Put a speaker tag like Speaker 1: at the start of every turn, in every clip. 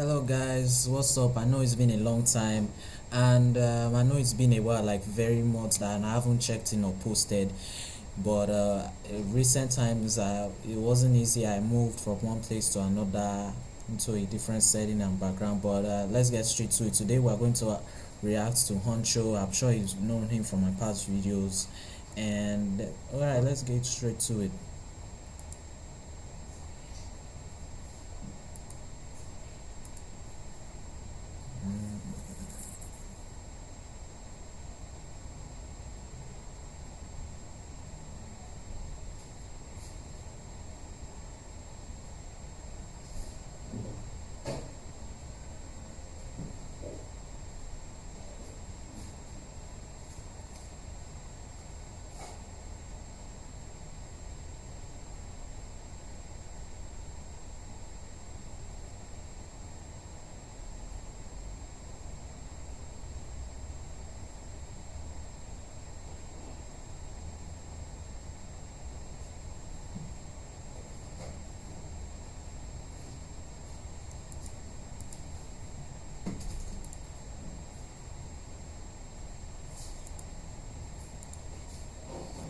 Speaker 1: Hello guys, what's up? I know it's been a long time and I know it's been a while, like very much, that I haven't checked in or posted, but recent times it wasn't easy. I moved from one place to another into a different setting and background, but let's get straight to it. Today we're going to react to Honcho. I'm sure you've known him from my past videos, and alright, let's get straight to it.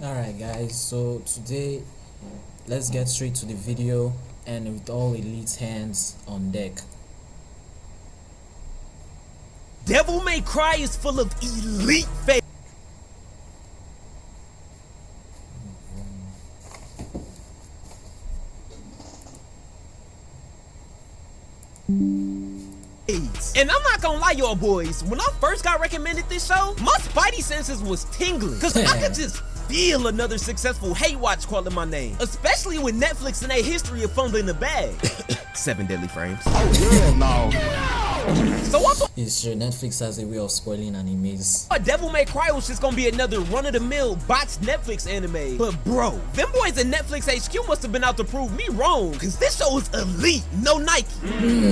Speaker 1: Alright guys, so today let's get straight to the video, and with all elite hands on deck.
Speaker 2: Devil May Cry is full of elite faith. And I'm not gonna lie, y'all boys, when I first got recommended this show, my spidey senses was tingling, cause I could just feel another successful hate watch calling my name, especially with Netflix and their history of fumbling the bag. 7 deadly frames.
Speaker 3: Oh hell no.
Speaker 2: So I thought
Speaker 1: It's true, Netflix has a way of spoiling animes.
Speaker 2: Devil May Cry was just gonna be another run-of-the-mill botched Netflix anime. But bro, them boys at Netflix HQ must have been out to prove me wrong, cause this show is elite, no Nike.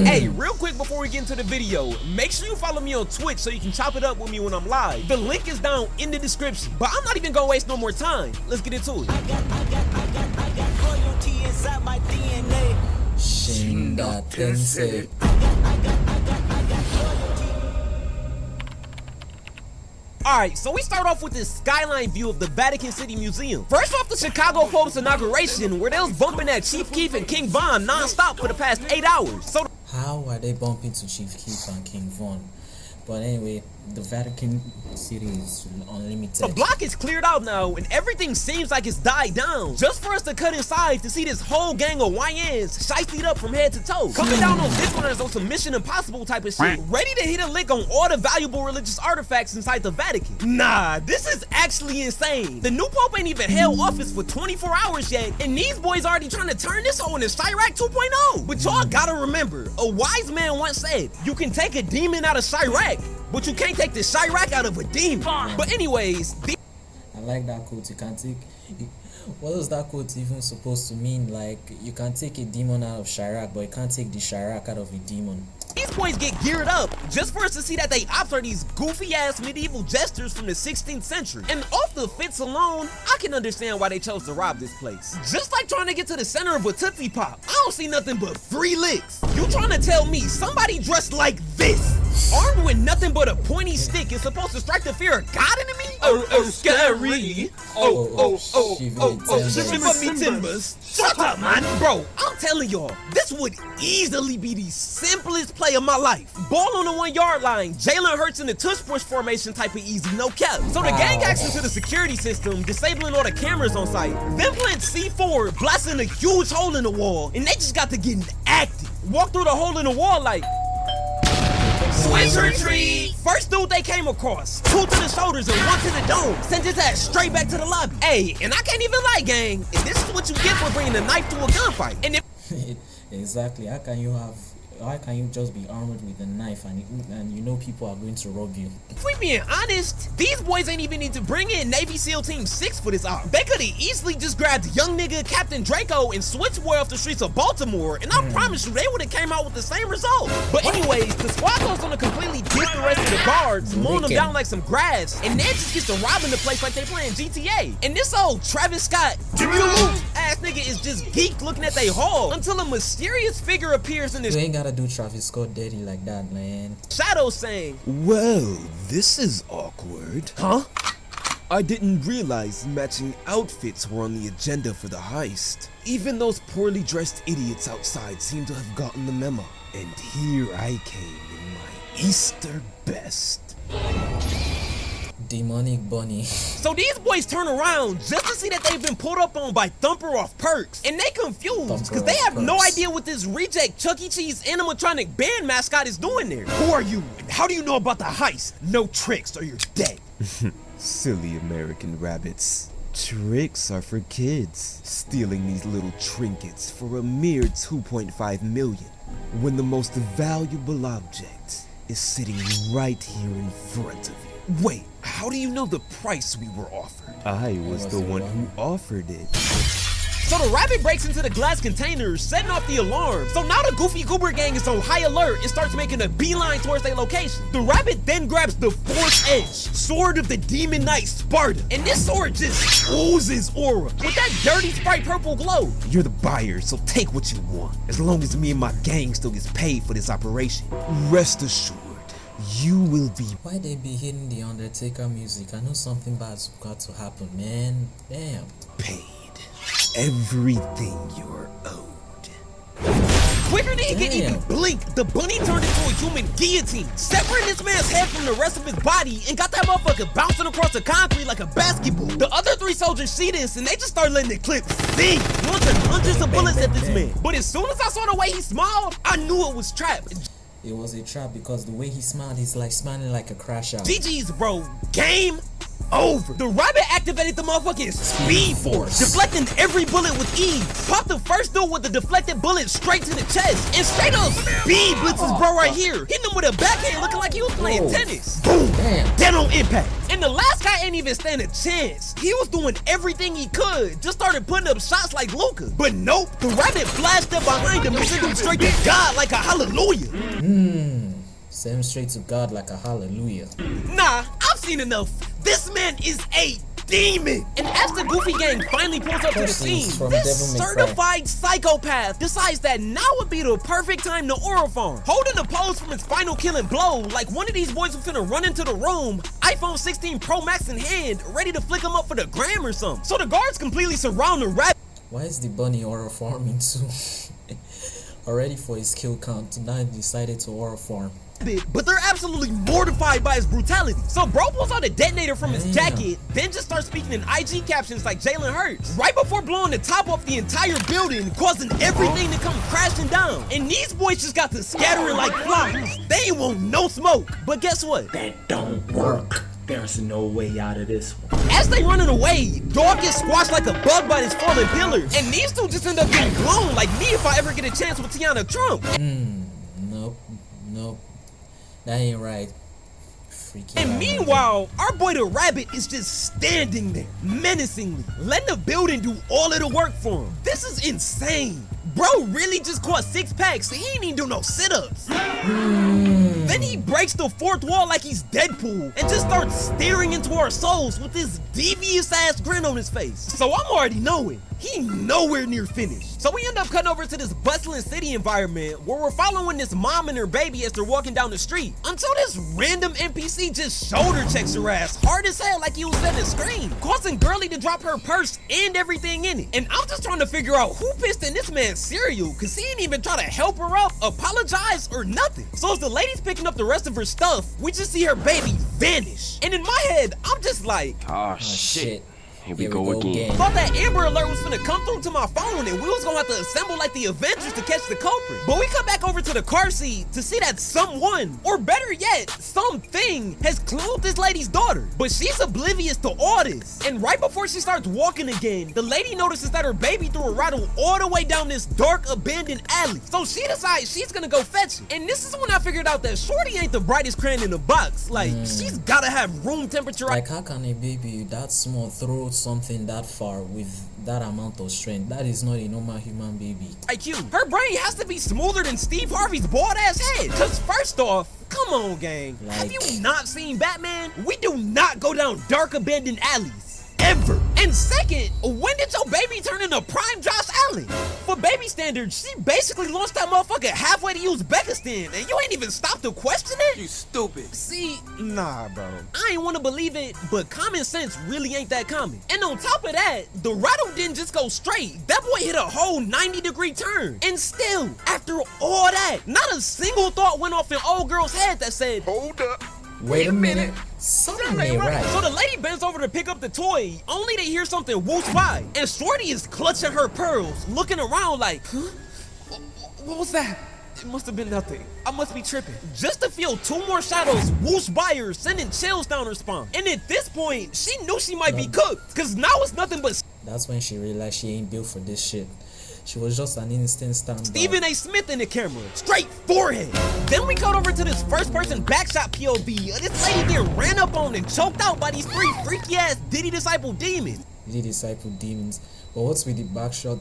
Speaker 2: Hey, real quick before we get into the video, make sure you follow me on Twitch so you can chop it up with me when I'm live. The link is down in the description, but I'm not even gonna waste no more time. Let's get into it.
Speaker 4: I got royalty inside my DNA.
Speaker 1: Shinda Tensei.
Speaker 2: Alright, so we start off with this skyline view of the Vatican City Museum. First off, the Chicago Pope's inauguration, where they was bumping at Chief Keef and King Von non-stop for the past 8 hours. So
Speaker 1: How are they bumping to Chief Keef and King Von? But anyway, the Vatican City is unlimited.
Speaker 2: the block is cleared out now, and everything seems like it's died down. Just for us to cut inside to see this whole gang of YNs shiced up from head to toe. Coming down on this one is on some Mission Impossible type of shit. Ready to hit a lick on all the valuable religious artifacts inside the Vatican. Nah, this is actually insane. The new Pope ain't even held office for 24 hours yet, and these boys already trying to turn this whole into Chirac 2.0. But y'all gotta remember, a wise man once said, you can take a demon out of Chirac, but you can't take the Chirac out of a demon. But anyways,
Speaker 1: I like that quote. You can take. What is that quote even supposed to mean? Like, you can take a demon out of Chirac, but you can't take the Chirac out of a demon.
Speaker 2: these boys get geared up just for us to see that they ops are these goofy ass medieval jesters from the 16th century. And off the fits alone, I can understand why they chose to rob this place. Just like trying to get to the center of a Tootsie Pop, I don't see nothing but free licks. You trying to tell me somebody dressed like this, armed with nothing but a pointy stick, is supposed to strike the fear of God into me? Oh, scary. Shiver me timbers. Shut up, man. Bro, I'm telling y'all, this would easily be the simplest play of my life. Ball on the 1 yard line, Jalen Hurts in the tush push formation type of easy, no cap. So the gang hacks into the security system, disabling all the cameras on site. Then plant C4, blasting a huge hole in the wall, and they just got to getting active. Walk through the hole in the wall like switch retreat. First dude they came across, 2 to the shoulders and 1 to the dome, sent his ass straight back to the lobby. Hey, and I can't even lie, gang, if this is what you get for bringing a knife to a gunfight. And if
Speaker 1: Exactly. How can you just be armed with a knife and you know people are going to rob you?
Speaker 2: if we being honest, these boys ain't even need to bring in Navy SEAL Team 6 for this op. They could have easily just grabbed young nigga Captain Draco and switched boy off the streets of Baltimore, and I promise you they would have came out with the same result. But anyways, the squad goes on to completely beat the rest of the guards, mowing them down like some grass, and then just gets to robbing the place like they playing GTA. And this old Travis Scott, give me the loot ass nigga is just geeked looking at they haul until a mysterious figure appears in this.
Speaker 1: You ain't gotta gotta do Travis Scott dirty like that, man?
Speaker 2: Shadow saying, "Well, this is awkward." Huh? I didn't realize matching outfits were on the agenda for the heist. Even those poorly dressed idiots outside seem to have gotten the memo. And here I came in my Easter best.
Speaker 1: Demonic bunny.
Speaker 2: So these boys turn around just to see that they've been pulled up on by Thumper off Perks. And they confused because they have no idea what this reject Chuck E. Cheese animatronic band mascot is doing there. Who are you and how do you know about the heist? No tricks or you're dead. Silly American rabbits. Tricks are for kids. Stealing these little trinkets for a mere 2.5 million. When the most valuable object is sitting right here in front of you. Wait, how do you know the price we were offered? I was the one who offered it. So the rabbit breaks into the glass containers, setting off the alarm. So now the Goofy Goober gang is on high alert and starts making a beeline towards their location. The rabbit then grabs the Force Edge, sword of the Demon Knight Sparta. And this sword just oozes aura with that dirty Sprite purple glow. You're the buyer, so take what you want. As long as me and my gang still gets paid for this operation. Rest assured, you will be
Speaker 1: Why they be hitting the Undertaker music? I know something bad's got to happen, man. Damn.
Speaker 2: paid. Everything you're owed. Quicker than he can even blink, the bunny turned into a human guillotine, severing this man's head from the rest of his body and got that motherfucker bouncing across the concrete like a basketball. The other three soldiers see this and they just start letting the clip sting, launching hundreds of bullets at this man. But as soon as I saw the way he smiled, I knew it was trapped.
Speaker 1: It was a trap because the way he smiled, he's like smiling like a crash out.
Speaker 2: GG's, bro. Game over. The rabbit activated the motherfucking speed force, deflecting every bullet with ease. Popped the first dude with the deflected bullet straight to the chest, and straight up speed blitzes bro right here, hitting him with a backhand looking like he was playing tennis. Boom. Dead on impact. And the last guy ain't even stand a chance. He was doing everything he could, just started putting up shots like Luka. But nope, the rabbit flashed up behind him and sent him straight to God like a hallelujah.
Speaker 1: Send him straight to God like a hallelujah.
Speaker 2: Nah, I've seen enough. This man is a demon. And as the Goofy gang finally pulls up to the scene, this certified psychopath decides that now would be the perfect time to aura farm. Holding the pose from his final killing blow, like one of these boys was finna run into the room, iPhone 16 Pro Max in hand, ready to flick him up for the gram or something. So the guards completely surround the rabbit.
Speaker 1: Why is the bunny aura farming too? Already for his kill count, now he decided to aura farm.
Speaker 2: But they're absolutely mortified by his brutality. So bro pulls out a detonator from his jacket, then just starts speaking in IG captions like Jalen Hurts, right before blowing the top off the entire building, causing everything to come crashing down. And these boys just got to scattering like flies. They ain't want no smoke. But guess what?
Speaker 3: That don't work. There's no way out of this one.
Speaker 2: As they running away, Dog gets squashed like a bug by his fallen pillars. And these two just end up getting blown like me if I ever get a chance with Tiana Trump.
Speaker 1: Nope. That ain't right. Freaking
Speaker 2: and meanwhile, our boy the rabbit is just standing there, menacingly, letting the building do all of the work for him. This is insane. Bro really just caught 6 packs, so he ain't even do no sit-ups. Then he breaks the fourth wall like he's Deadpool and just starts staring into our souls with this devious ass grin on his face. So I'm already knowing he nowhere near finished. So we end up cutting over to this bustling city environment where we're following this mom and her baby as they're walking down the street until this random NPC just shoulder checks her ass hard as hell like he was setting a scream, causing Girly to drop her purse and everything in it. And I'm just trying to figure out who pissed in this man's cereal, cause he ain't even try to help her up, apologize, or nothing. So as the lady's picking up the rest of her stuff, we just see her baby vanish. And in my head, I'm just like,
Speaker 3: oh shit. Here we
Speaker 1: go again.
Speaker 2: Thought that Amber Alert was finna come through to my phone and we was gonna have to assemble like the Avengers to catch the culprit. But we come back over to the car seat to see that someone, or better yet, something, has cloned this lady's daughter. But she's oblivious to all this. And right before she starts walking again, the lady notices that her baby threw a rattle all the way down this dark, abandoned alley. So she decides she's gonna go fetch it. And this is when I figured out that Shorty ain't the brightest crayon in the box. Like, she's gotta have room temperature.
Speaker 1: Like, how can a baby that small throw something that far with that amount of strength? That is not a normal human baby.
Speaker 2: IQ. Her brain has to be smoother than Steve Harvey's bald ass head. Cause first off, come on gang, have you not seen Batman? We do not go down dark abandoned alleys. Ever. And second, when did your baby turn into prime Josh Allen? For baby standards, she basically launched that motherfucker halfway to Uzbekistan, and you ain't even stopped to question it?
Speaker 5: You stupid.
Speaker 2: See, nah, bro. I ain't want to believe it, but common sense really ain't that common. And on top of that, the rattle didn't just go straight. That boy hit a whole 90-degree turn. And still, after all that, not a single thought went off in old girl's head that said,
Speaker 5: Hold up.
Speaker 1: Wait a minute. Something ain't right.
Speaker 2: So the lady bends over to pick up the toy, only to hear something whoosh by. And Shorty is clutching her pearls, looking around like, huh? What was that? It must have been nothing. I must be tripping. Just to feel two more shadows whoosh by her, sending chills down her spine. And at this point, she knew she might be cooked, cause now it's nothing but
Speaker 1: That's when she realized she ain't built for this shit. She was just an instant standby.
Speaker 2: Stephen A. Smith in the camera, straight forehead. Then we cut over to this first-person backshot POV of this lady getting ran up on and choked out by these three freaky-ass Diddy Disciple demons.
Speaker 1: Diddy Disciple demons. But what's with the backshot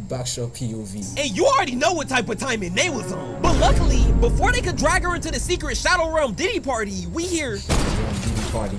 Speaker 1: backshot POV?
Speaker 2: And you already know what type of timing they was on. But luckily, before they could drag her into the secret Shadow Realm Diddy party, we hear,
Speaker 1: Diddy party.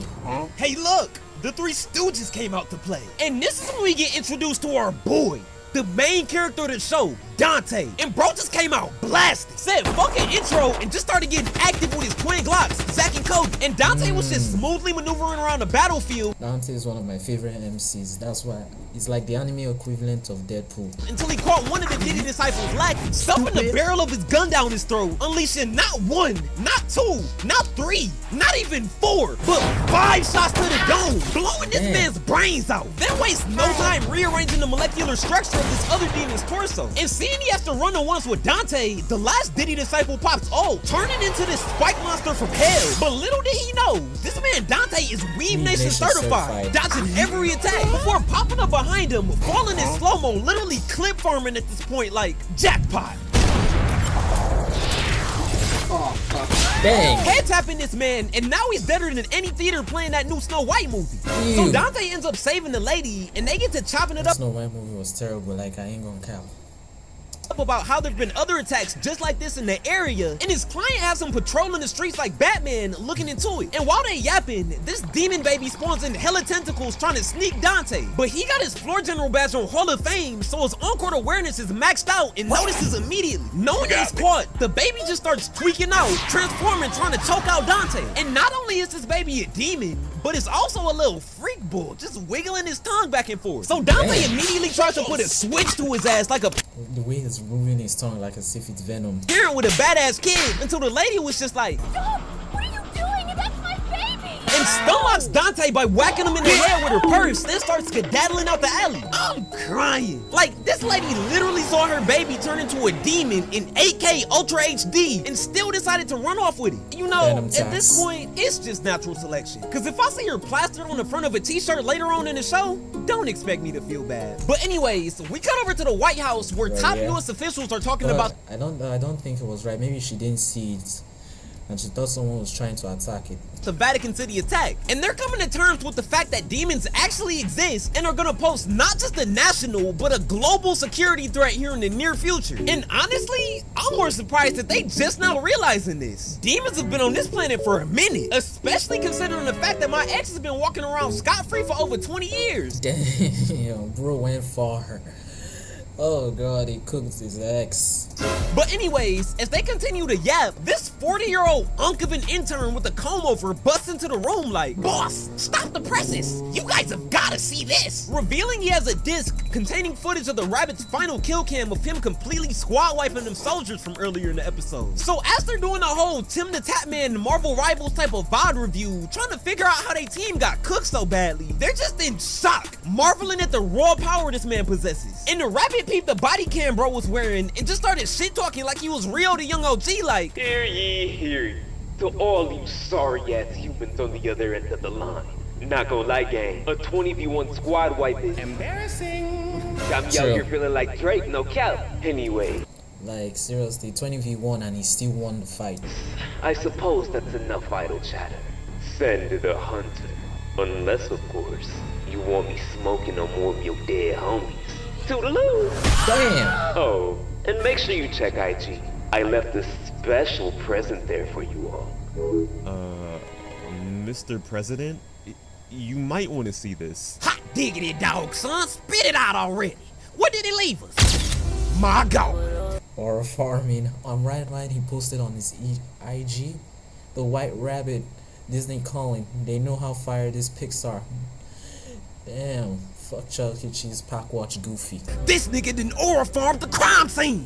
Speaker 2: hey look, the Three Stooges came out to play. And this is when we get introduced to our boy, the main character of the show, Dante. And bro just came out blasted. Said fuck an intro and just started getting active with his twin Glocks, Zack and Cody. And Dante was just smoothly maneuvering around the battlefield.
Speaker 1: Dante is one of my favorite MCs. That's why he's like the anime equivalent of Deadpool.
Speaker 2: Until he caught one of the Diddy disciples lacking, stuffing the barrel of his gun down his throat, unleashing not one, not two, not three, not even four, but 5 shots to the dome, blowing this man's brains out. Then waste no time rearranging the molecular structure of this other demon's torso. And seeing he has to run the once with Dante, the last Diddy disciple pops ult, turning into this spike monster from hell. But little did he know, this man Dante is Weave Nation certified, dodging every attack before popping up behind him, falling in slow-mo, literally clip farming at this point like jackpot.
Speaker 1: Dang.
Speaker 2: Head tapping this man, and now he's better than any theater playing that new Snow White movie. So Dante ends up saving the lady, and they get to chopping it up.
Speaker 1: Snow White movie was terrible, like I ain't gonna count.
Speaker 2: About how there've been other attacks just like this in the area, and his client has him patrolling the streets like Batman, looking into it. And while they yapping, this demon baby spawns in hella tentacles trying to sneak Dante. But he got his floor general badge on Hall of Fame, so his on-court awareness is maxed out and notices immediately. Knowing he's caught, the baby just starts tweaking out, transforming, trying to choke out Dante. And not only is this baby a demon, but it's also a little freak bull, just wiggling his tongue back and forth. So Dante immediately tries to put a switch to his ass like a
Speaker 1: The way he's moving his tongue like as if it's venom.
Speaker 2: parent with a badass kid, until the lady was just like,
Speaker 6: Stop! What are you doing? That's my baby!
Speaker 2: and stunlocks Dante by whacking him in the head with her purse, then starts skedaddling out the alley. I'm crying. Like, this lady literally saw her baby turn into a demon in 8K Ultra HD and still decided to run off with it. You know,
Speaker 1: Venom
Speaker 2: at
Speaker 1: tax.
Speaker 2: this point, it's just natural selection. Cause if I see her plastered on the front of a t-shirt later on in the show, don't expect me to feel bad. But anyways, we cut over to the White House where top
Speaker 1: yeah.
Speaker 2: US officials are talking
Speaker 1: But
Speaker 2: about
Speaker 1: I don't think it was right. Maybe she didn't see it and she thought someone was trying to attack it.
Speaker 2: the Vatican City attack. And they're coming to terms with the fact that demons actually exist and are gonna pose not just a national, but a global security threat here in the near future. And honestly, I'm more surprised that they just now realizing this. Demons have been on this planet for a minute, especially considering the fact that my ex has been walking around scot-free for over 20 years.
Speaker 1: Damn, bro went far. Oh god, he cooked his ex.
Speaker 2: But anyways, as they continue to yap, this 40-year-old unk of an intern with a comb over busts into the room like, "Boss, stop the presses! You guys have gotta see this!" Revealing he has a disc containing footage of the rabbit's final kill cam of him completely squad wiping them soldiers from earlier in the episode. So as they're doing a whole Tim the Tatman Marvel Rivals type of VOD review, trying to figure out how their team got cooked so badly, they're just in shock, marveling at the raw power this man possesses. And the rabbit peeped the body cam bro was wearing and just started shit talking like he was Rio the young OG like,
Speaker 7: Hear ye. To all you sorry-ass humans on the other end of the line. Not gonna lie, gang. A 20v1 squad wipe is embarrassing. Got me out
Speaker 1: True.
Speaker 7: here feeling like Drake, no cap. Anyway,
Speaker 1: Like seriously, 20v1 and he still won the fight.
Speaker 7: I suppose that's enough idle chatter. Send the hunter. Unless, of course, you want me smoking on more of your dead homies. Toodaloo!
Speaker 1: Damn!
Speaker 7: Oh, and make sure you check IG. I left a special present there for you all.
Speaker 2: Mr. President, you might want to see this. Hot diggity dog, son. Spit it out already. What did he leave us? My God.
Speaker 1: Or farming. On right, he posted on his IG, the White Rabbit Disney calling. They know how fire these pics are. Damn. Fuck Chuck E. Cheese Pack Watch Goofy.
Speaker 2: This nigga done aura farmed the crime scene.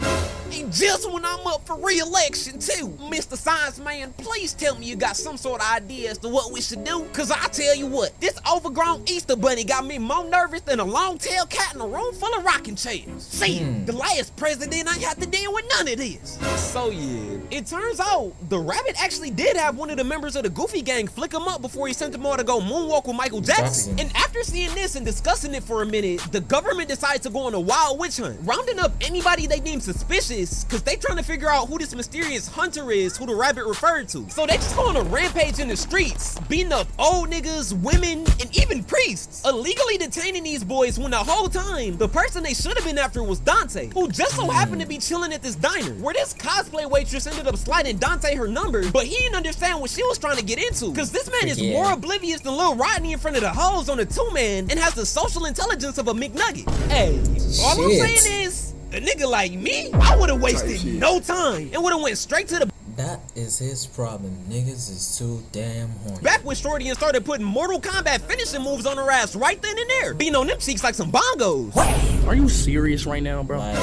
Speaker 2: And just when I'm up for re-election too. Mr. Science Man, please tell me you got some sort of idea as to what we should do. Cause I tell you what, this overgrown Easter bunny got me more nervous than a long-tailed cat in a room full of rocking chairs. See, the last president ain't have to deal with none of this. So yeah, it turns out the rabbit actually did have one of the members of the Goofy gang flick him up before he sent him all to go moonwalk with Michael Jackson. And after seeing this and discussing it for a minute, the government decides to go on a wild witch hunt, rounding up anybody they deem suspicious because they trying to figure out who this mysterious hunter is who the rabbit referred to. So they just go on a rampage in the streets, beating up old niggas, women, and even priests, illegally detaining these boys when the whole time the person they should have been after was Dante, who just so happened to be chilling at this diner where this cosplay waitress ended up sliding Dante her number, but he didn't understand what she was trying to get into because this man is more oblivious than Lil Rodney in front of the hoes on a two-man and has the social intelligence of a McNugget. Hey, all I'm saying is, a nigga like me, I would have wasted no time and would have went straight to the.
Speaker 1: That is his problem. Niggas is too damn horny.
Speaker 2: Back when Shorty and started putting Mortal Kombat finishing moves on her ass right then and there, being on them cheeks like some bongos.
Speaker 3: Are you serious right now, bro?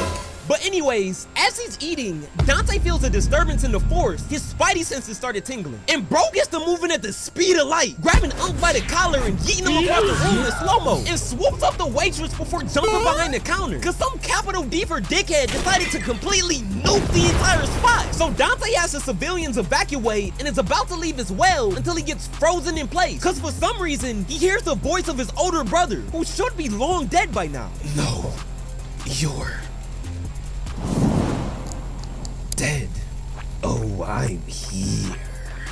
Speaker 2: But anyways, as he's eating, Dante feels a disturbance in the force. His spidey senses started tingling. And bro gets to moving at the speed of light, grabbing Unc by the collar and yeeting him across the room in slow-mo, and swoops up the waitress before jumping behind the counter. Cause some capital D for dickhead decided to completely nuke the entire spot. So Dante has the civilians evacuate and is about to leave his well until he gets frozen in place. Cause for some reason, he hears the voice of his older brother, who should be long dead by now. No, you're dead. Oh, I'm here.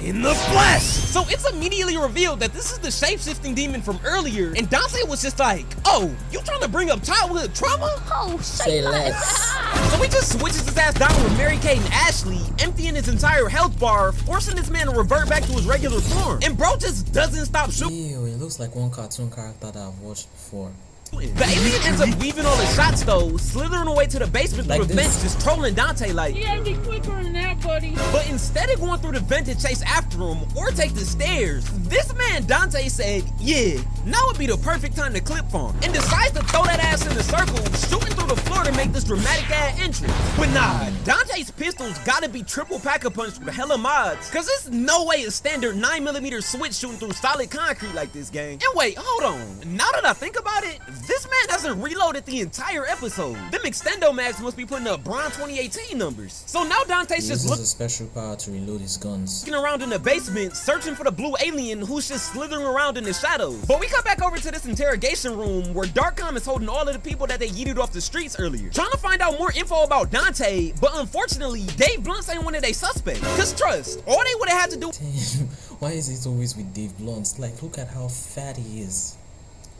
Speaker 2: In the flesh! So it's immediately revealed that this is the shape-shifting demon from earlier, and Dante was just like, oh, you trying to bring up childhood trauma?
Speaker 6: Oh,
Speaker 1: Say less.
Speaker 2: So he just switches his ass down with Mary Kate and Ashley, emptying his entire health bar, forcing this man to revert back to his regular form. And bro just doesn't stop shooting.
Speaker 1: Ew, it looks like one cartoon character that I've watched before.
Speaker 2: The alien ends up weaving all the shots though, slithering away to the basement through the vent, just trolling Dante like,
Speaker 5: You gotta be quicker than that, buddy.
Speaker 2: But instead of going through the vent to chase after him or take the stairs, this man Dante said, yeah, now would be the perfect time to clip farm, and decides to throw that ass in the circle, shooting through the floor to make this dramatic ass entrance. But nah, Dante's pistols gotta be triple pack-a-punch with hella mods, cause there's no way a standard 9mm switch shooting through solid concrete like this, gang. And wait, hold on, now that I think about it, this man hasn't reloaded the entire episode. Them extendo mags must be putting up Bron 2018 numbers. So now Dante's just
Speaker 1: looking a special power to reload his guns.
Speaker 2: Looking around in the basement, searching for the blue alien who's just slithering around in the shadows. But we come back over to this interrogation room where Darkcom is holding all of the people that they yeeted off the streets earlier, trying to find out more info about Dante, but unfortunately, Dave Blunt ain't one of their suspects. Cause trust, all they would have had to do.
Speaker 1: Damn, why is it always with Dave Blunt? Like, look at how fat he is.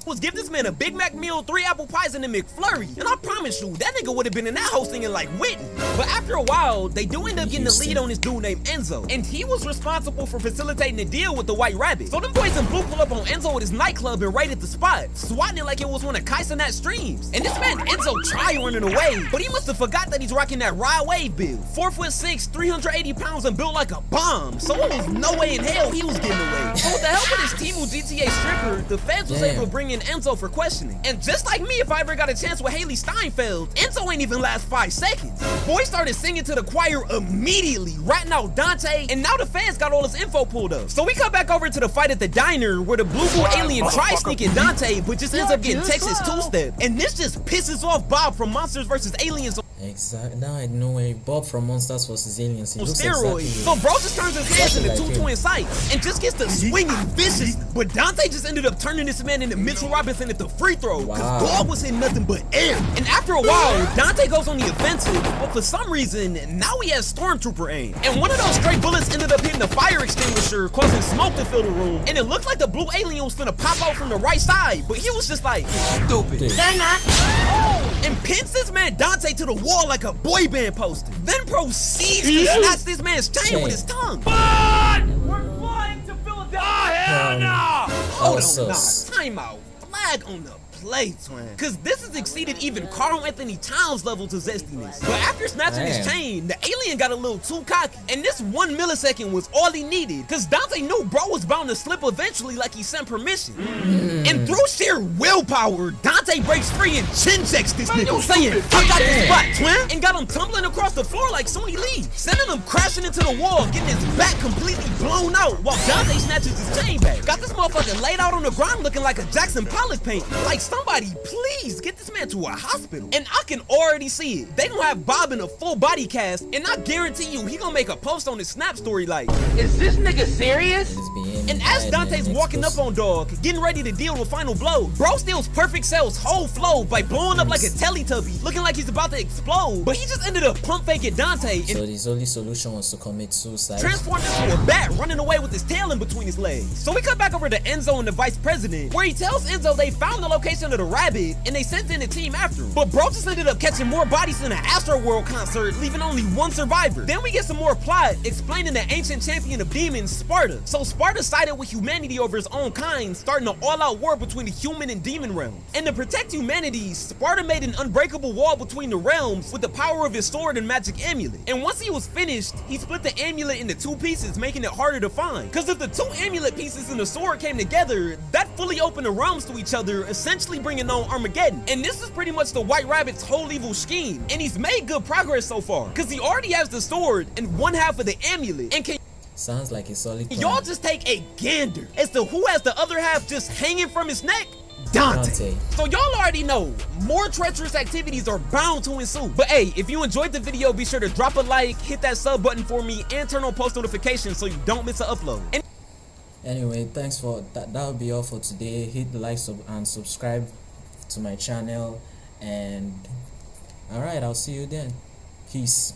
Speaker 2: Was give this man a Big Mac meal, 3 apple pies, and a McFlurry. And I promise you, that nigga would have been in that house singing like Whitney. But after a while, they do end up getting the lead on this dude named Enzo. And he was responsible for facilitating the deal with the White Rabbit. So them boys in blue pull up on Enzo at his nightclub and raided the spot, swatting it like it was one of Kaisenat streams. And this man Enzo tried running away, but he must have forgot that he's rocking that Ride Wave build. 4'6", 380 pounds and built like a bomb. So it was no way in hell he was getting away. So with the help of this Temu GTA stripper, the feds was able to bring in Enzo for questioning. And just like me, if I ever got a chance with Haley Steinfeld, Enzo ain't even last 5 seconds. Boy started singing to the choir immediately, ratting out Dante, and now the fans got all this info pulled up. So we come back over to the fight at the diner where the blue alien tries sneaking Dante, but just ends up getting Texas two-step. And this just pisses off Bob from Monsters vs. Aliens.
Speaker 1: Exactly. Now I know where Bob from Monsters vs. Aliens. He looks
Speaker 2: steroids.
Speaker 1: Exactly
Speaker 2: so bro just turns his hands into two twin sights and just gets to swinging vicious. But Dante just ended up turning this man into Mitchell Robinson at the free throw because Dog was hitting nothing but air. And after a while, Dante goes on the offensive, but for some reason, now he has Stormtrooper aim. And one of those stray bullets ended up hitting the fire extinguisher, causing smoke to fill the room. And it looked like the blue alien was gonna pop out from the right side, but he was just like, stupid. They're not. And pins this man Dante to the wall like a boy band poster. Then proceeds to snatch this man's chain with his tongue.
Speaker 5: We're flying to Philadelphia!
Speaker 2: Hold on,
Speaker 1: sus.
Speaker 2: time out. Flag on the play, twin. Cause this has exceeded even Carl Anthony Towns' levels of zestiness. But after snatching his chain, the alien got a little too cocky. And this 1 millisecond was all he needed. Cause Dante knew bro was bound to slip eventually like he sent permission. And through sheer willpower, Dante breaks free and chin checks this nigga, saying, I got this spot, twin. And got him tumbling across the floor like Sonny Lee, sending him crashing into the wall, getting his back completely blown out while Dante snatches his chain back. Got this motherfucker laid out on the ground looking like a Jackson Pollock painting. Like, somebody please get this man to a hospital. And I can already see it. They gonna have Bob in a full body cast, and I guarantee you he gonna make a post on his Snap story like, is this nigga serious? And as Dante's walking up on Dog, getting ready to deal with final blow, bro steals Perfect Cell's whole flow by blowing up like a Teletubby, looking like he's about to explode. But he just ended up pump faking Dante, and
Speaker 1: so his only solution was to commit suicide.
Speaker 2: Transformed into a bat running away with his tail in between his legs. So we cut back over to Enzo and the vice president, where he tells Enzo they found the location of the rabbit and they sent in a team after him. But bro just ended up catching more bodies than an Astroworld concert, leaving only one survivor. Then we get some more plot explaining the ancient champion of demons, Sparta. So Sparta sided with humanity over his own kind, starting an all-out war between the human and demon realms. And to protect humanity, Sparta made an unbreakable wall between the realms with the power of his sword and magic amulet. And once he was finished, he split the amulet into 2 pieces, making it harder to find. Cause if the 2 amulet pieces and the sword came together, that fully opened the realms to each other, essentially bringing on Armageddon. And this is pretty much the White Rabbit's whole evil scheme. And he's made good progress so far, cause he already has the sword and one half of the amulet. And can
Speaker 1: sounds like a solid plan.
Speaker 2: y'all just take a gander as to who has the other half just hanging from his neck? Dante. So y'all already know, more treacherous activities are bound to ensue. But hey, if you enjoyed the video, be sure to drop a like, hit that sub button for me, and turn on post notifications so you don't miss an upload. And
Speaker 1: anyway, thanks for that. That will be all for today. Hit the like and subscribe to my channel, and all right, I'll see you then. Peace.